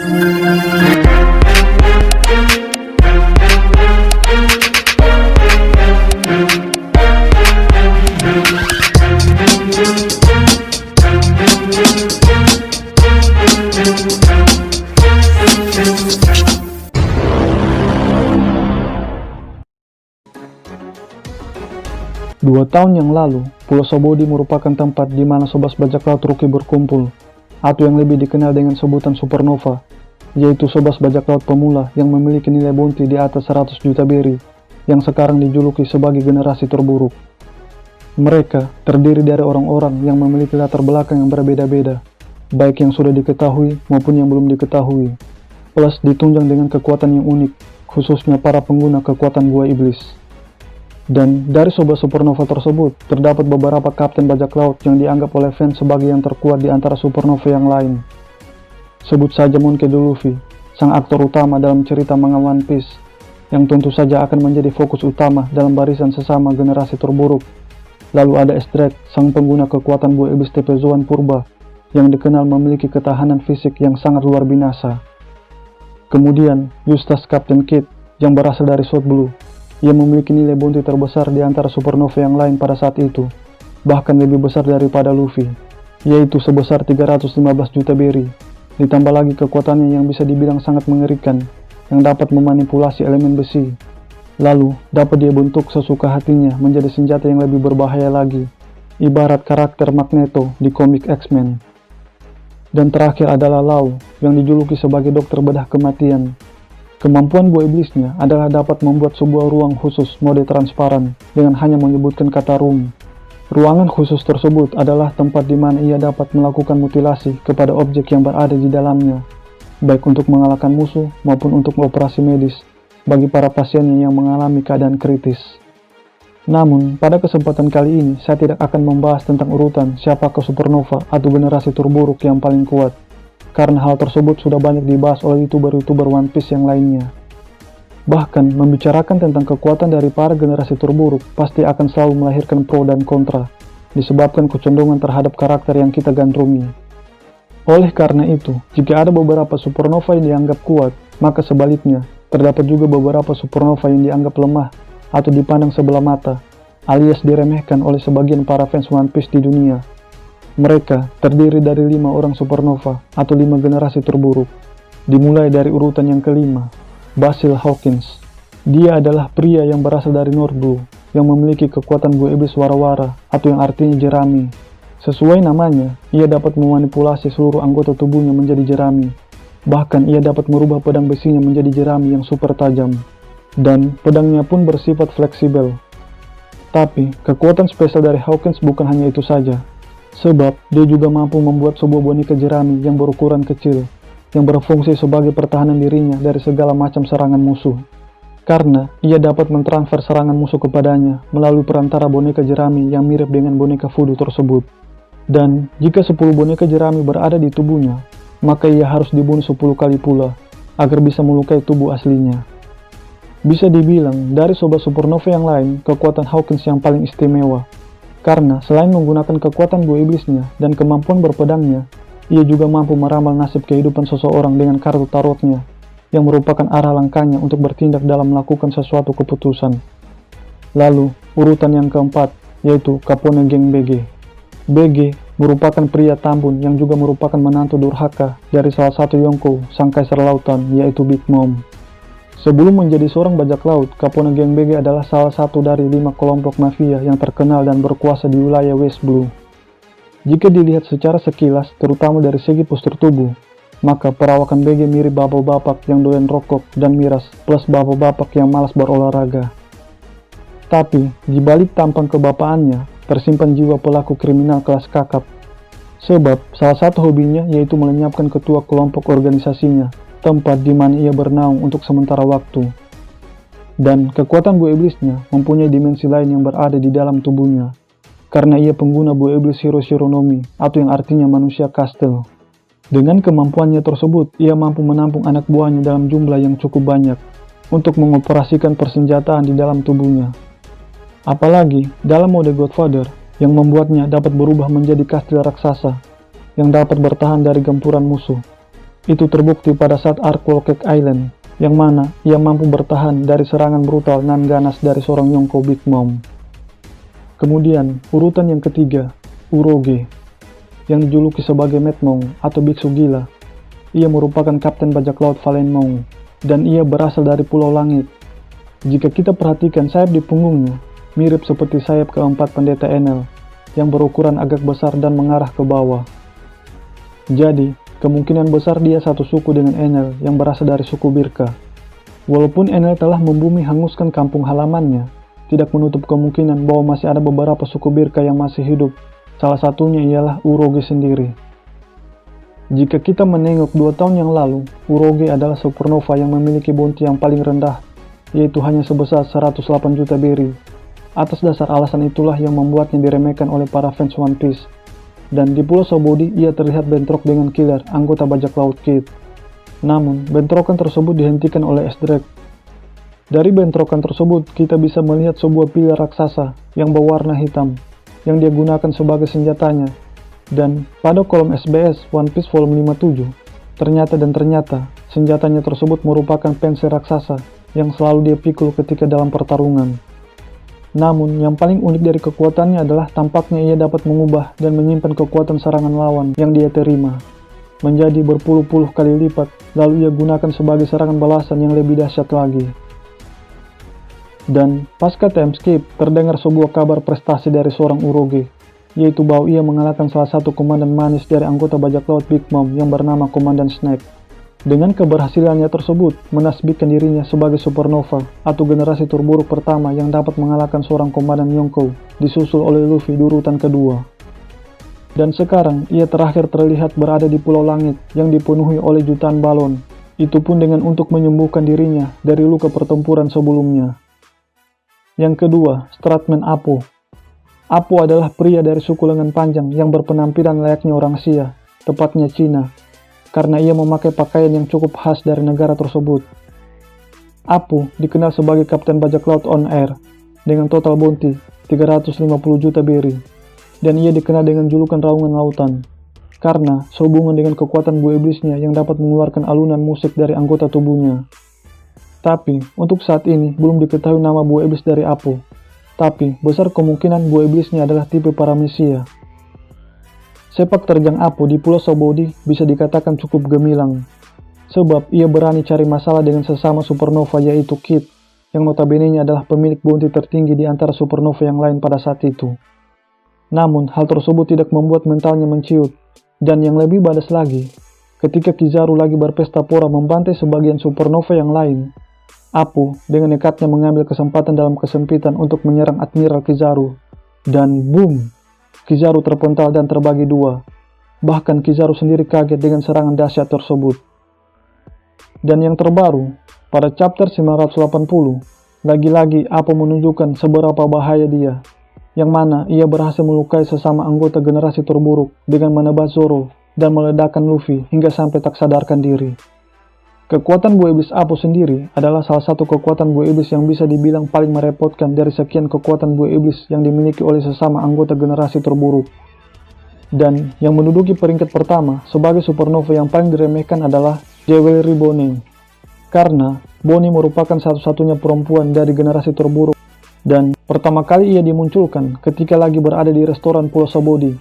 Dua tahun yang lalu, Pulau Sobodi merupakan tempat di mana sobat bajak laut rookie berkumpul, atau yang lebih dikenal dengan sebutan supernova, yaitu sobat bajak laut pemula yang memiliki nilai bounty di atas 100 juta beri, yang sekarang dijuluki sebagai generasi terburuk. Mereka terdiri dari orang-orang yang memiliki latar belakang yang berbeda-beda, baik yang sudah diketahui maupun yang belum diketahui, plus ditunjang dengan kekuatan yang unik, khususnya para pengguna kekuatan gua iblis. Dan dari sobat supernova tersebut, terdapat beberapa kapten bajak laut yang dianggap oleh fans sebagai yang terkuat di antara supernova yang lain. Sebut saja Monkey D. Luffy, sang aktor utama dalam cerita manga One Piece, yang tentu saja akan menjadi fokus utama dalam barisan sesama generasi terburuk. Lalu ada Estret, sang pengguna kekuatan buah iblis Tepezoan Purba, yang dikenal memiliki ketahanan fisik yang sangat luar biasa. Kemudian, Eustace Captain Kidd, yang berasal dari South Blue. Ia memiliki nilai bounty terbesar di antara supernova yang lain pada saat itu, bahkan lebih besar daripada Luffy, yaitu sebesar 315 juta beri, ditambah lagi kekuatannya yang bisa dibilang sangat mengerikan, yang dapat memanipulasi elemen besi. Lalu, dapat dia bentuk sesuka hatinya menjadi senjata yang lebih berbahaya lagi, ibarat karakter Magneto di komik X-Men. Dan terakhir adalah Law, yang dijuluki sebagai dokter bedah kematian. Kemampuan buah iblisnya adalah dapat membuat sebuah ruang khusus mode transparan dengan hanya menyebutkan kata room. Ruangan khusus tersebut adalah tempat di mana ia dapat melakukan mutilasi kepada objek yang berada di dalamnya, baik untuk mengalahkan musuh maupun untuk operasi medis bagi para pasiennya yang mengalami keadaan kritis. Namun, pada kesempatan kali ini saya tidak akan membahas tentang urutan siapakah supernova atau generasi terburuk yang paling kuat, karena hal tersebut sudah banyak dibahas oleh youtuber-youtuber One Piece yang lainnya. Bahkan, membicarakan tentang kekuatan dari para generasi terburuk pasti akan selalu melahirkan pro dan kontra, disebabkan kecenderungan terhadap karakter yang kita gandrungi. Oleh karena itu, jika ada beberapa supernova yang dianggap kuat, maka sebaliknya, terdapat juga beberapa supernova yang dianggap lemah atau dipandang sebelah mata, alias diremehkan oleh sebagian para fans One Piece di dunia. Mereka terdiri dari 5 orang supernova atau 5 generasi terburuk. Dimulai dari urutan yang kelima, Basil Hawkins. Dia adalah pria yang berasal dari North Blue, yang memiliki kekuatan buah iblis wara-wara atau yang artinya jerami. Sesuai namanya, ia dapat memanipulasi seluruh anggota tubuhnya menjadi jerami. Bahkan ia dapat merubah pedang besinya menjadi jerami yang super tajam. Dan pedangnya pun bersifat fleksibel. Tapi, kekuatan spesial dari Hawkins bukan hanya itu saja. Sebab, dia juga mampu membuat sebuah boneka jerami yang berukuran kecil, yang berfungsi sebagai pertahanan dirinya dari segala macam serangan musuh. Karena, ia dapat mentransfer serangan musuh kepadanya melalui perantara boneka jerami yang mirip dengan boneka voodoo tersebut. Dan, jika 10 boneka jerami berada di tubuhnya, maka ia harus dibunuh 10 kali pula, agar bisa melukai tubuh aslinya. Bisa dibilang, dari sobat supernova yang lain, kekuatan Hawkins yang paling istimewa. Karena selain menggunakan kekuatan buah iblisnya dan kemampuan berpedangnya, ia juga mampu meramal nasib kehidupan seseorang dengan kartu tarotnya, yang merupakan arah langkahnya untuk bertindak dalam melakukan sesuatu keputusan. Lalu, urutan yang keempat, yaitu Capone Geng BG. BG merupakan pria tambun yang juga merupakan menantu durhaka dari salah satu Yonko, sang kaisar lautan, yaitu Big Mom. Sebelum menjadi seorang bajak laut, Capone Geng BG adalah salah satu dari 5 kelompok mafia yang terkenal dan berkuasa di wilayah West Blue. Jika dilihat secara sekilas, terutama dari segi postur tubuh, maka perawakan BG mirip bapak-bapak yang doyan rokok dan miras plus bapak-bapak yang malas berolahraga. Tapi, di balik tampang kebapaannya, tersimpan jiwa pelaku kriminal kelas kakap. Sebab, salah satu hobinya yaitu melenyapkan ketua kelompok organisasinya, tempat di mana ia bernaung untuk sementara waktu. Dan kekuatan buah iblisnya mempunyai dimensi lain yang berada di dalam tubuhnya, karena ia pengguna buah iblis Hiroshironomi atau yang artinya manusia kastel. Dengan kemampuannya tersebut, ia mampu menampung anak buahnya dalam jumlah yang cukup banyak untuk mengoperasikan persenjataan di dalam tubuhnya. Apalagi dalam mode Godfather yang membuatnya dapat berubah menjadi kastil raksasa yang dapat bertahan dari gempuran musuh. Itu terbukti pada saat Ark Cake Island, yang mana ia mampu bertahan dari serangan brutal dan ganas dari seorang Yonko Big Mom. Kemudian, urutan yang ketiga, Uroge, yang dijuluki sebagai Mad Mong atau Biksu Gila. Ia merupakan kapten bajak laut Valen Mong, dan ia berasal dari Pulau Langit. Jika kita perhatikan sayap di punggungnya, mirip seperti sayap keempat pendeta Enel, yang berukuran agak besar dan mengarah ke bawah. Jadi, kemungkinan besar dia satu suku dengan Enel yang berasal dari suku Birka. Walaupun Enel telah membumi hanguskan kampung halamannya, tidak menutup kemungkinan bahwa masih ada beberapa suku Birka yang masih hidup. Salah satunya ialah Uroge sendiri. Jika kita menengok 2 tahun yang lalu, Uroge adalah supernova yang memiliki bounty yang paling rendah, yaitu hanya sebesar 108 juta berry. Atas dasar alasan itulah yang membuatnya diremehkan oleh para fans One Piece. Dan di Pulau Sabaody ia terlihat bentrok dengan Killer, anggota bajak laut Kid. Namun, bentrokan tersebut dihentikan oleh S-Drake. Dari bentrokan tersebut, kita bisa melihat sebuah pilar raksasa yang berwarna hitam, yang dia gunakan sebagai senjatanya. Dan pada kolom SBS One Piece volume 57, ternyata senjatanya tersebut merupakan pensel raksasa yang selalu dia pikul ketika dalam pertarungan. Namun, yang paling unik dari kekuatannya adalah tampaknya ia dapat mengubah dan menyimpan kekuatan serangan lawan yang dia terima menjadi berpuluh-puluh kali lipat, lalu ia gunakan sebagai serangan balasan yang lebih dahsyat lagi. Dan pasca time skip, terdengar sebuah kabar prestasi dari seorang Uroge, yaitu bahwa ia mengalahkan salah satu komandan manis dari anggota bajak laut Big Mom yang bernama Komandan Snake. Dengan keberhasilannya tersebut, menasbihkan dirinya sebagai supernova atau generasi terburuk pertama yang dapat mengalahkan seorang komandan Yonko, disusul oleh Luffy di urutan kedua. Dan sekarang, ia terakhir terlihat berada di Pulau Langit yang dipenuhi oleh jutaan balon, itu pun dengan untuk menyembuhkan dirinya dari luka pertempuran sebelumnya. Yang kedua, Stratman Apo. Apo adalah pria dari suku lengan panjang yang berpenampilan layaknya orang Asia, tepatnya Cina, karena ia memakai pakaian yang cukup khas dari negara tersebut. Apo dikenal sebagai kapten bajak laut on air dengan total bounty 350 juta berry, dan ia dikenal dengan julukan Raungan Lautan karena sehubungan dengan kekuatan buah iblisnya yang dapat mengeluarkan alunan musik dari anggota tubuhnya. Tapi, untuk saat ini belum diketahui nama buah iblis dari Apo. Tapi, besar kemungkinan buah iblisnya adalah tipe Paramecia. Sepak terjang Apo di Pulau Sabaody bisa dikatakan cukup gemilang, sebab ia berani cari masalah dengan sesama supernova yaitu Kid, yang notabene-nya adalah pemilik bounty tertinggi di antara supernova yang lain pada saat itu. Namun, hal tersebut tidak membuat mentalnya menciut, dan yang lebih badas lagi, ketika Kizaru lagi berpesta pora membantai sebagian supernova yang lain, Apo dengan nekatnya mengambil kesempatan dalam kesempitan untuk menyerang Admiral Kizaru. Dan boom! Kizaru terpental dan terbagi dua. Bahkan Kizaru sendiri kaget dengan serangan dahsyat tersebut. Dan yang terbaru, pada chapter 980, lagi-lagi Apo menunjukkan seberapa bahaya dia, yang mana ia berhasil melukai sesama anggota generasi terburuk dengan menebas Zoro dan meledakkan Luffy hingga sampai tak sadarkan diri. Kekuatan buah iblis Apo sendiri adalah salah satu kekuatan buah iblis yang bisa dibilang paling merepotkan dari sekian kekuatan buah iblis yang dimiliki oleh sesama anggota generasi terburuk. Dan yang menduduki peringkat pertama sebagai supernova yang paling diremehkan adalah Jewelry Bonnie. Karena Bonnie merupakan satu-satunya perempuan dari generasi terburuk dan pertama kali ia dimunculkan ketika lagi berada di restoran Pulau Sabaody,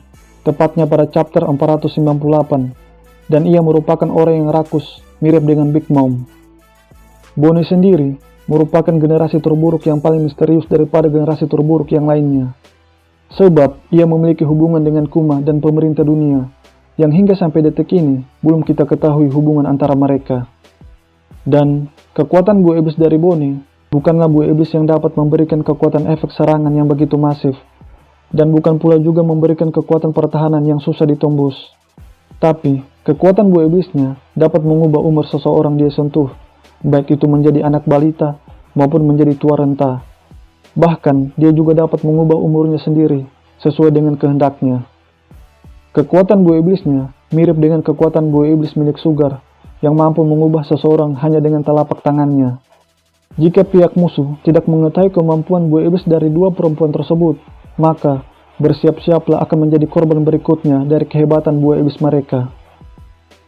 tepatnya pada chapter 498, dan ia merupakan orang yang rakus mirip dengan Big Mom. Bonnie sendiri merupakan generasi terburuk yang paling misterius daripada generasi terburuk yang lainnya. Sebab ia memiliki hubungan dengan Kuma dan pemerintah dunia, yang hingga sampai detik ini belum kita ketahui hubungan antara mereka. Dan kekuatan buah iblis dari Bonnie bukanlah buah iblis yang dapat memberikan kekuatan efek serangan yang begitu masif, dan bukan pula juga memberikan kekuatan pertahanan yang susah ditembus. Tapi, kekuatan buah iblisnya dapat mengubah umur seseorang dia sentuh, baik itu menjadi anak balita maupun menjadi tua renta. Bahkan, dia juga dapat mengubah umurnya sendiri sesuai dengan kehendaknya. Kekuatan buah iblisnya mirip dengan kekuatan buah iblis milik Sugar yang mampu mengubah seseorang hanya dengan telapak tangannya. Jika pihak musuh tidak mengetahui kemampuan buah iblis dari dua perempuan tersebut, maka bersiap-siaplah akan menjadi korban berikutnya dari kehebatan buah iblis mereka.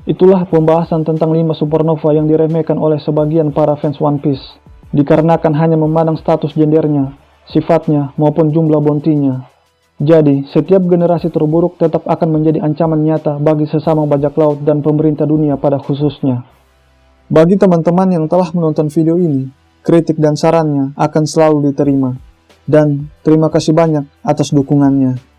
Itulah pembahasan tentang 5 supernova yang diremehkan oleh sebagian para fans One Piece, dikarenakan hanya memandang status gendernya, sifatnya, maupun jumlah bounty-nya. Jadi, setiap generasi terburuk tetap akan menjadi ancaman nyata bagi sesama bajak laut dan pemerintah dunia pada khususnya. Bagi teman-teman yang telah menonton video ini, kritik dan sarannya akan selalu diterima. Dan terima kasih banyak atas dukungannya.